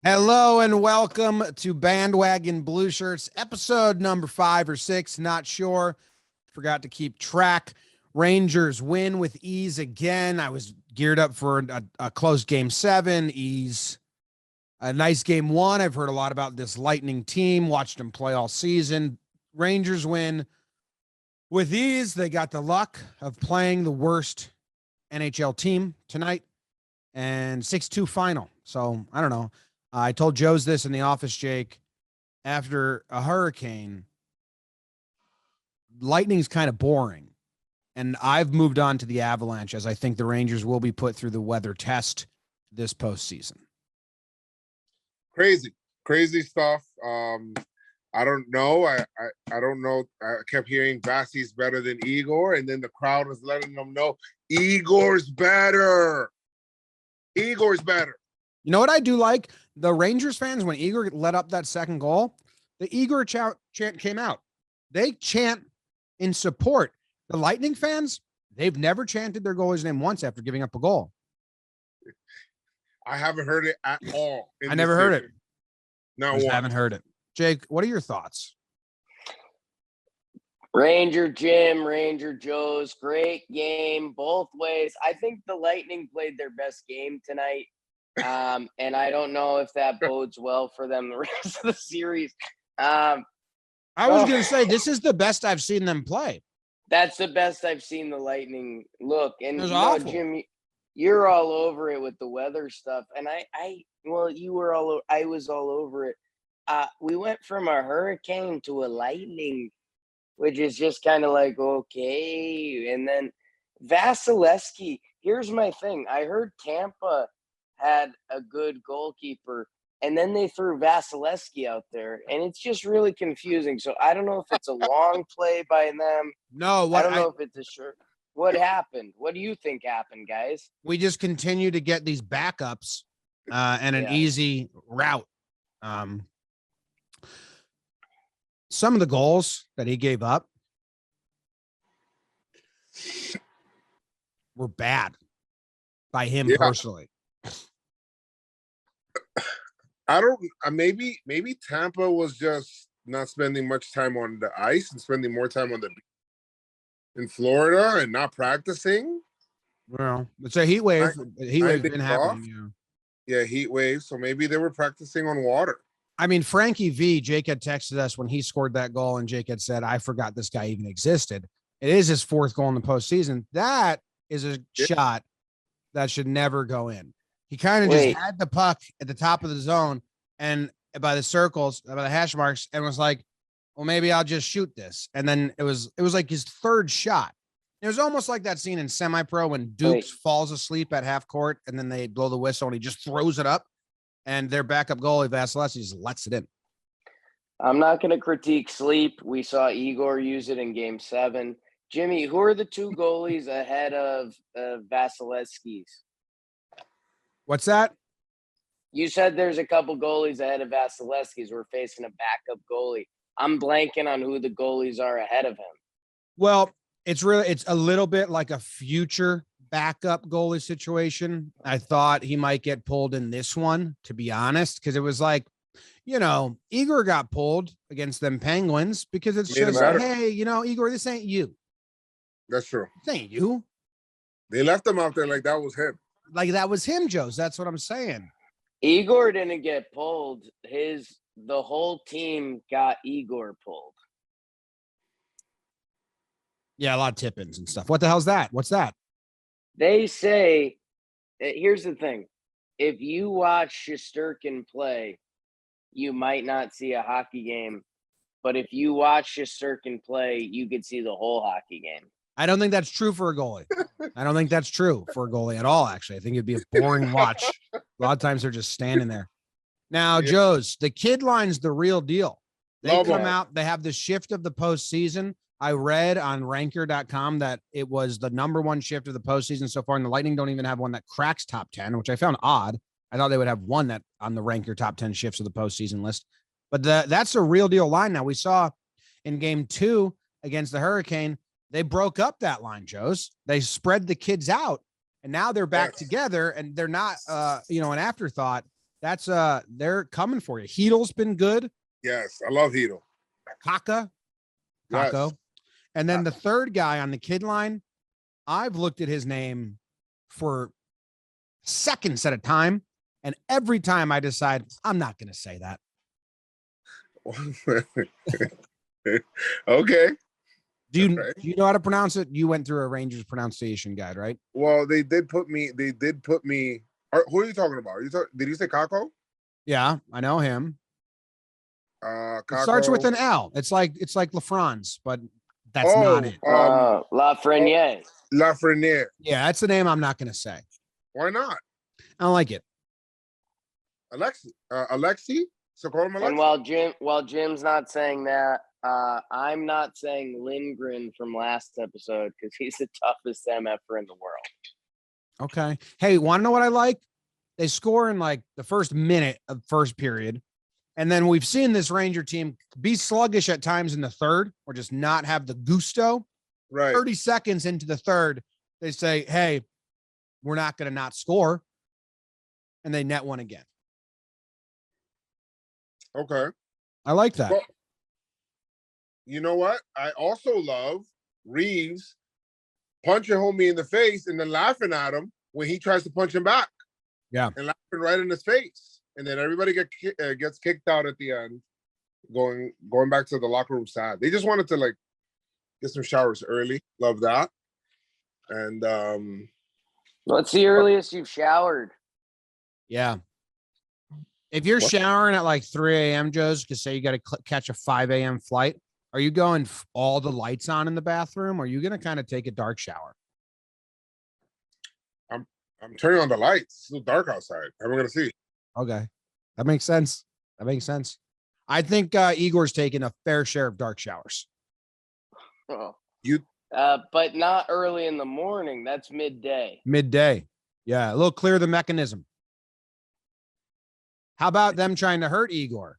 Hello and welcome to Bandwagon Blue Shirts, episode number 5 or 6. Not sure. Forgot to keep track. Rangers win with ease again. I was geared up for a close game 7. Ease. A nice game 1. I've heard a lot about this Lightning team. Watched them play all season. Rangers win with ease. They got the luck of playing the worst NHL team tonight. And 6-2 final. So, I don't know. I told Joe's this in the office, Jake. After a hurricane, Lightning's kind of boring. And I've moved on to the Avalanche, as I think the Rangers will be put through the weather test this postseason. Crazy stuff. I don't know. I don't know. I kept hearing Vasi's better than Igor, and then the crowd was letting them know Igor's better. Igor's better. You know what I do like? The Rangers fans, when Igor let up that second goal, the Igor chant came out. They chant in support. The Lightning fans, they've never chanted their goalie's name once after giving up a goal. I haven't heard it at all. I never heard it. No, I haven't heard it. Jake, what are your thoughts? Ranger Jim, Ranger Joe's, great game both ways. I think the Lightning played their best game tonight. And I don't know if that bodes well for them the rest of the series. I was going to say, this is the best I've seen them play. That's the best I've seen the Lightning look. And it was awful. Jim, you're all over it with the weather stuff. And I was all over it. We went from a hurricane to a lightning, which is just kind of like, okay. And then Vasilevsky, here's my thing. I heard Tampa had a good goalkeeper, and then they threw Vasilevsky out there, and it's just really confusing. So I don't know if it's a long play by them. No, I don't know if it's a short. What happened? What do you think happened, guys? We just continue to get these backups and an easy route. Some of the goals that he gave up were bad by him personally. I don't. Maybe Tampa was just not spending much time on the ice and spending more time on the in Florida and not practicing. Well, it's a heat wave. Heat wave's been happening. Yeah, heat wave. So maybe they were practicing on water. I mean, Frankie V, Jake had texted us when he scored that goal, and Jake had said, I forgot this guy even existed. It is his 4th goal in the postseason. That is a shot that should never go in. He kind of just had the puck at the top of the zone and by the circles, by the hash marks, and was like, well, maybe I'll just shoot this. And then it was like his 3rd shot. It was almost like that scene in Semi-Pro when Dukes falls asleep at half court and then they blow the whistle and he just throws it up, and their backup goalie, Vasilevsky, just lets it in. I'm not going to critique sleep. We saw Igor use it in game 7. Jimmy, who are the 2 goalies ahead of Vasilevsky's? What's that? You said there's a couple goalies ahead of Vasilevsky's. We're facing a backup goalie. I'm blanking on who the goalies are ahead of him. Well, it's a little bit like a future backup goalie situation. I thought he might get pulled in this one, to be honest, because it was like, Igor got pulled against them Penguins because it's just, hey, Igor, this ain't you. That's true. This ain't you. They left him out there like that was him. Like that was him, Joe. That's what I'm saying. Igor didn't get pulled. The whole team got Igor pulled. Yeah, a lot of tip-ins and stuff. What the hell's that? What's that? They say, here's the thing. If you watch Shesterkin play, you might not see a hockey game. But if you watch Shesterkin play, you could see the whole hockey game. I don't think that's true for a goalie. I don't think that's true for a goalie at all, actually. I think it'd be a boring watch. A lot of times they're just standing there. Now, Joe's, the kid line's the real deal. They come out, they have the shift of the postseason. I read on ranker.com that it was the number 1 shift of the postseason so far, and the Lightning don't even have one that cracks top 10, which I found odd. I thought they would have one that on the ranker top 10 shifts of the postseason list. But that's a real deal line. Now, we saw in game 2 against the Hurricane, they broke up that line, Joe's. They spread the kids out, and now they're back together, and they're not, an afterthought. That's they're coming for you. Heedle's been good. Yes, I love Hito. Kako. Yes. And then the third guy on the kid line, I've looked at his name for seconds at a time. And every time I decide I'm not going to say that. Okay. Do you know how to pronounce it? You went through a Rangers pronunciation guide, right? Well, they did put me. Who are you talking about? Did you say Kako? Yeah, I know him. Kako. It starts with an L. It's like LaFrance, but that's not it. Lafreniere. Lafreniere. Yeah, that's the name I'm not going to say. Why not? I don't like it. Alexi? So call him Alexi. And while Jim's not saying that, I'm not saying Lindgren from last episode because he's the toughest MFer in the world. Okay. Hey, want to know what I like? They score in like the first minute of first period. And then we've seen this Ranger team be sluggish at times in the third or just not have the gusto. Right. 30 seconds into the third, they say, hey, we're not going to not score. And they net one again. Okay. I like that. Well, you know what? I also love Reeves punching homie in the face and then laughing at him when he tries to punch him back. Yeah. And laughing right in his face. And then everybody gets kicked out at the end, going back to the locker room sad. They just wanted to like get some showers early. Love that. And what's the earliest you've showered? Yeah. If you're showering at like 3 a.m., Joe's, because say you got to catch a 5 a.m. flight, are you going all the lights on in the bathroom? Or are you going to kind of take a dark shower? I'm turning on the lights. It's still dark outside. How am I going to see? Okay. That makes sense. I think Igor's taking a fair share of dark showers. Oh. But not early in the morning. That's midday. Yeah. A little clear the mechanism. How about them trying to hurt Igor?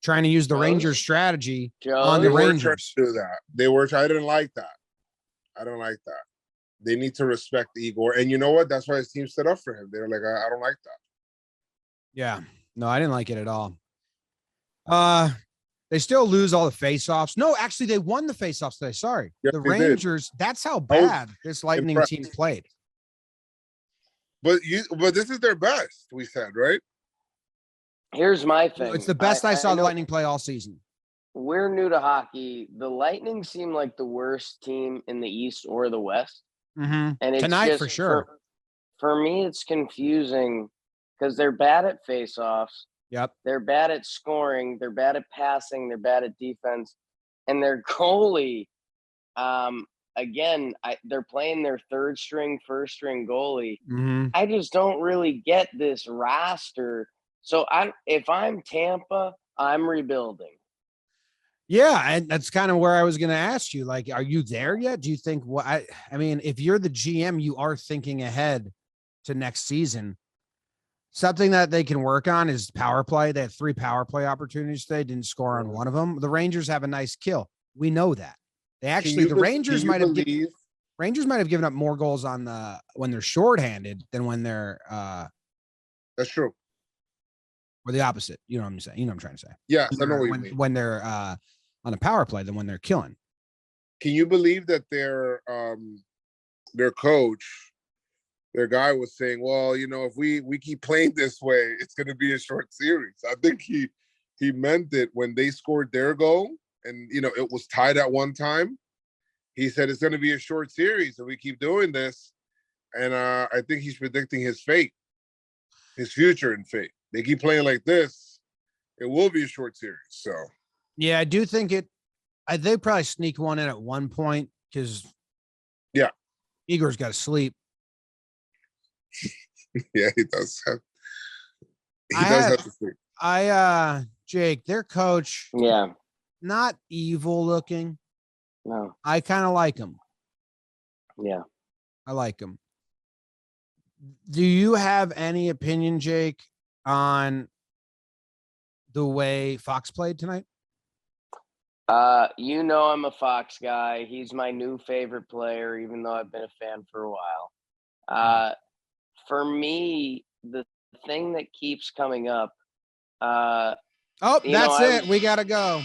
Trying to use the Rangers strategy on the Rangers. Do that. They were. I didn't like that. I don't like that. They need to respect Igor. And you know what? That's why his team stood up for him. They're like, I don't like that. Yeah. No, I didn't like it at all. They still lose all the faceoffs. No, actually, they won the faceoffs today. Sorry. Yes, the Rangers, that's how bad this Lightning team played. But this is their best, we said, right? Here's my thing. It's the best I saw the Lightning play all season. We're new to hockey. The Lightning seem like the worst team in the East or the West. Mm-hmm. And it's tonight just, for sure. For me, it's confusing because they're bad at faceoffs. Yep. They're bad at scoring. They're bad at passing. They're bad at defense. And their goalie, again, they're playing their third string, first string goalie. Mm-hmm. I just don't really get this roster. So if I'm Tampa, I'm rebuilding. Yeah, and that's kind of where I was going to ask you. Like, are you there yet? Do you think I mean, if you're the GM, you are thinking ahead to next season. Something that they can work on is power play. They had 3 power play opportunities today, didn't score on one of them. The Rangers have a nice kill. We know that. They actually, Rangers might have given up more goals on when they're shorthanded than when they're that's true. Or the opposite. You know what I'm saying? You know what I'm trying to say. Yes, I know what you mean. When they're on a power play than when they're killing. Can you believe that their coach, their guy was saying, well, you know, if we keep playing this way, it's going to be a short series. I think he meant it when they scored their goal and, you know, it was tied at one time. He said it's going to be a short series if we keep doing this. And I think he's predicting his fate, his future and fate. They keep playing like this, it will be a short series. So, yeah, I do think they probably sneak one in at one point because, yeah, Igor's got to sleep. Yeah, he does. Have to sleep. Jake, their coach, yeah, not evil looking. No, I kind of like him. Yeah, I like him. Do you have any opinion, Jake, on the way Fox played tonight? You know I'm a Fox guy. He's my new favorite player, even though I've been a fan for a while. For me, the thing that keeps coming up. Oh, You know, that's I it. was- We gotta go.